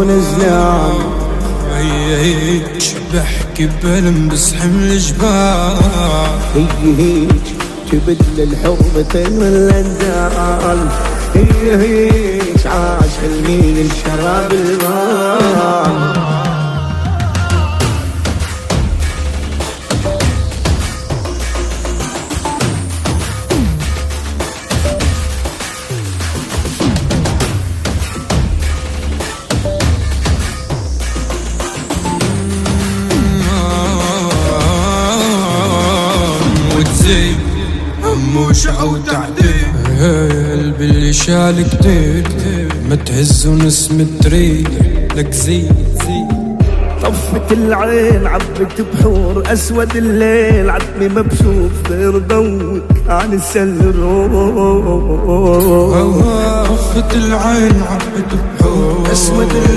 ونزلان. هيك بحكي بألم بس حمل جبال. هيك جبت للحب طير الأندال. هيك عاش حلمي الشراب المال. وتزيد هموشة أو تعذيب. قلبي اللي شال كتير ما تهز ونسمة تريح لك زيد. طفت العين عبت بحور أسود الليل. عتمي ما بشوف غير ضوك عن السلروك. طفت العين عبت بحور أسود الليل.